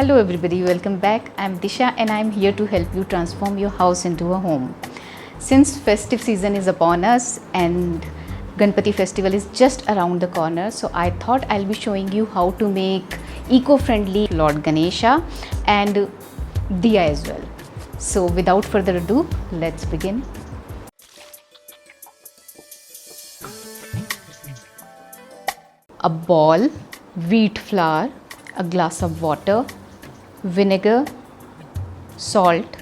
Hello everybody, welcome back. I'm Disha and I'm here to help you transform your house into a home. Since festive season is upon us and Ganpati festival is just around the corner, so I thought I'll be showing you how to make eco-friendly Lord Ganesha and Diya as well. So without further ado, let's begin. A ball, wheat flour, a glass of water, vinegar, salt,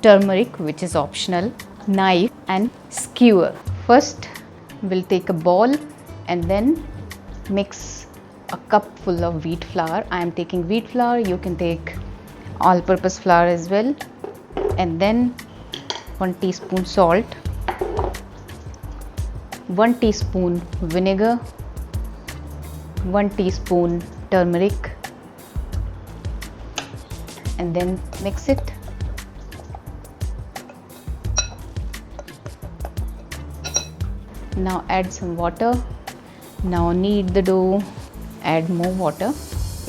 turmeric which is optional, knife and skewer. First we'll take a bowl and then mix a cup full of wheat flour. I am taking wheat flour, you can take all purpose flour as well, and then 1 teaspoon salt, 1 teaspoon vinegar, 1 teaspoon turmeric, and then mix it. Now add some water. Now knead the dough, add more water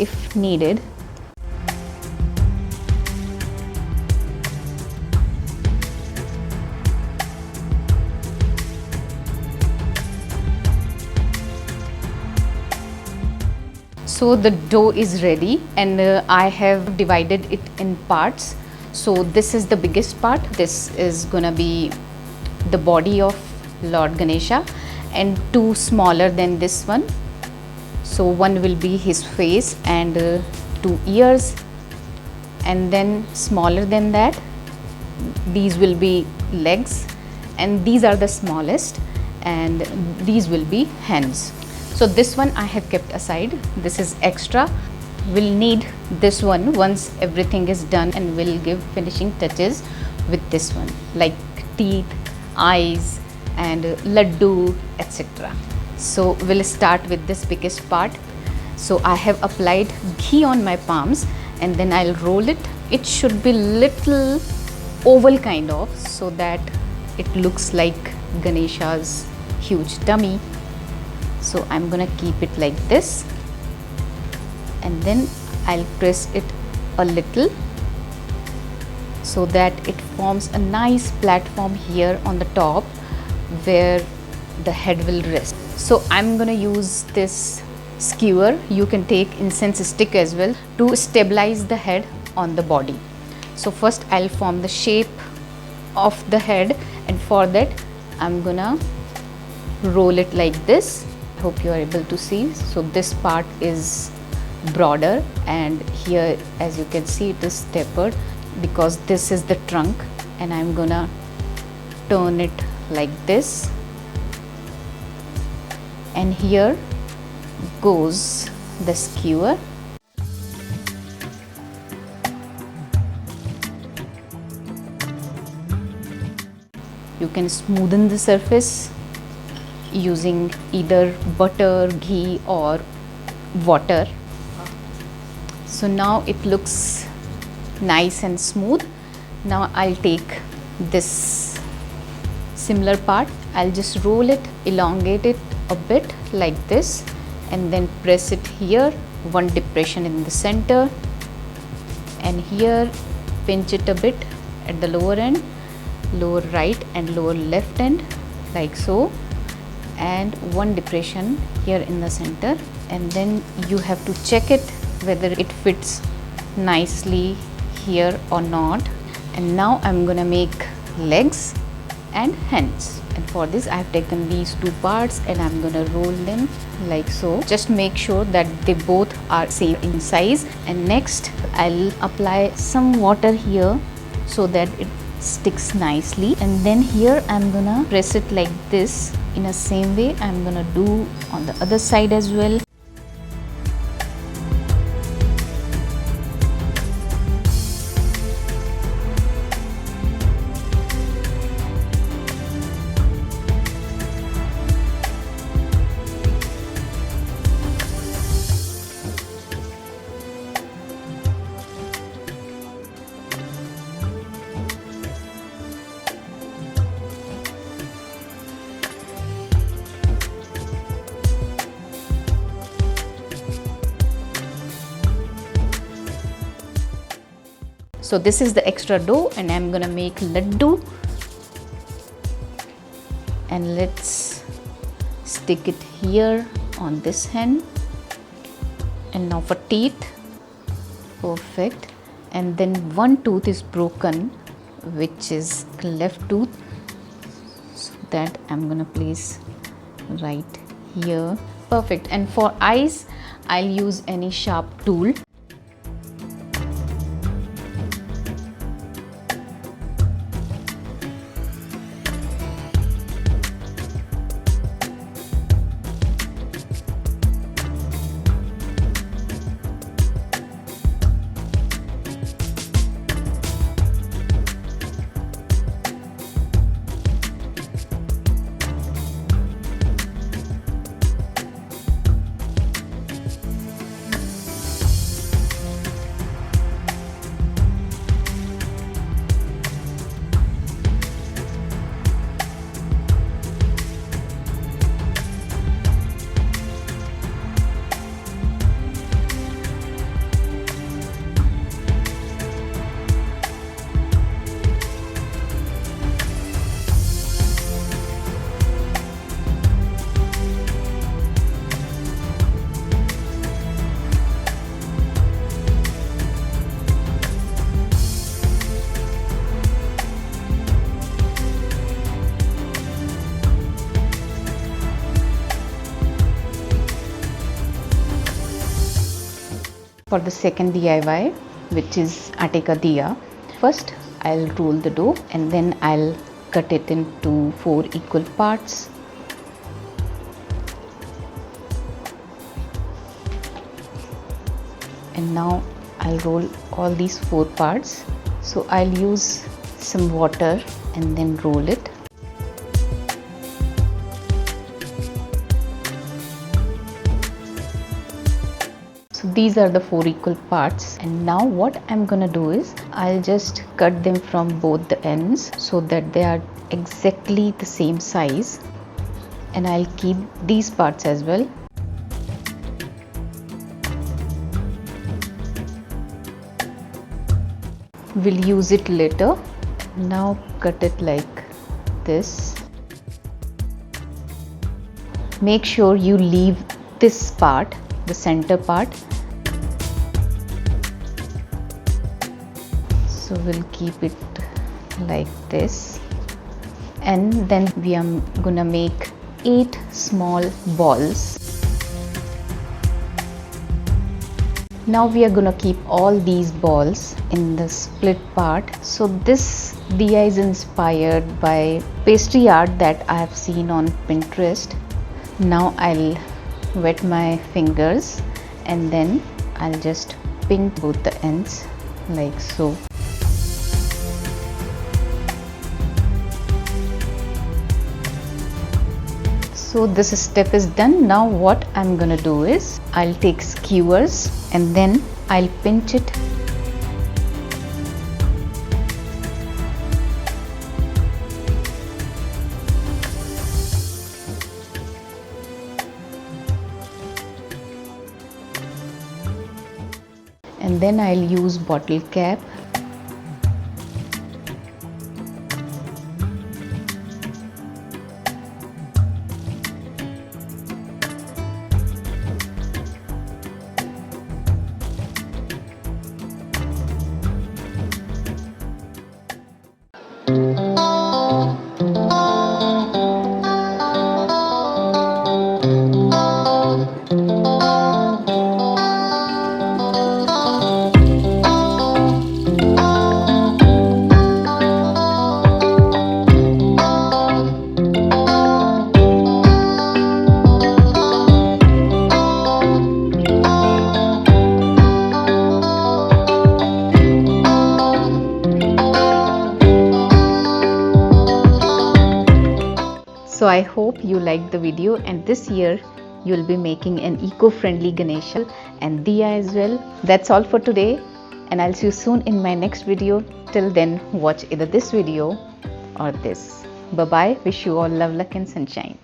if needed. So the dough is ready and I have divided it in parts. So this is the biggest part. This is gonna be the body of Lord Ganesha and 2 smaller than this one. So one will be his face and 2 ears, and then smaller than that these will be legs, and these are the smallest, and these will be hands. So this one I have kept aside, this is extra. We'll need this one once everything is done, and we'll give finishing touches with this one like teeth, eyes and laddu, etc. So we'll start with this biggest part. So I have applied ghee on my palms and then I'll roll it. It should be little oval kind of, so that it looks like Ganesha's huge tummy. So I'm gonna keep it like this, and then I'll press it a little so that it forms a nice platform here on the top where the head will rest. So I'm gonna use this skewer. You can take incense stick as well to stabilize the head on the body. So first I'll form the shape of the head, and for that I'm gonna roll it like this. Hope you are able to see. So this part is broader, and here as you can see it is tapered because this is the trunk, and I'm gonna turn it like this, and here goes the skewer. You can smoothen the surface using either butter, ghee or water. So now it looks nice and smooth. Now I'll take this similar part, I'll just roll it, elongate it a bit like this, and then press it here, 1 depression in the center, and here pinch it a bit at the lower end, lower right and lower left end like so, and 1 depression here in the center, and then you have to check it whether it fits nicely here or not. And now I'm gonna make legs and hands, and for this I have taken these 2 parts and I'm gonna roll them like so. Just make sure that they both are same in size, and next I'll apply some water here so that it sticks nicely, and then here I'm gonna press it like this. In the same way I'm gonna do on the other side as well. So this is the extra dough and I'm gonna make laddu, and let's stick it here on this hand. And now for teeth, perfect. And then one tooth is broken, which is left tooth, so that I'm gonna place right here. Perfect. And for eyes, I'll use any sharp tool. For the second DIY, which is Ateka Diya, first I'll roll the dough and then I'll cut it into 4 equal parts. And now I'll roll all these 4 parts. So I'll use some water and then roll it. So these are the 4 equal parts, and now what I'm gonna do is I'll just cut them from both the ends so that they are exactly the same size, and I'll keep these parts as well. We'll use it later. Now cut it like this. Make sure you leave this part, the center part. So we'll keep it like this, and then we are gonna make 8 small balls. Now we are gonna keep all these balls in the split part. So this diya is inspired by pastry art that I have seen on Pinterest. Now I'll wet my fingers and then I'll just pin both the ends like so. So this step is done. Now what I'm gonna do is I'll take skewers and then I'll pinch it. And then I'll use bottle cap. So I hope you liked the video, and this year you'll be making an eco-friendly Ganesha and Diya as well. That's all for today, and I'll see you soon in my next video. Till then, watch either this video or this. Bye bye. Wish you all love, luck and sunshine.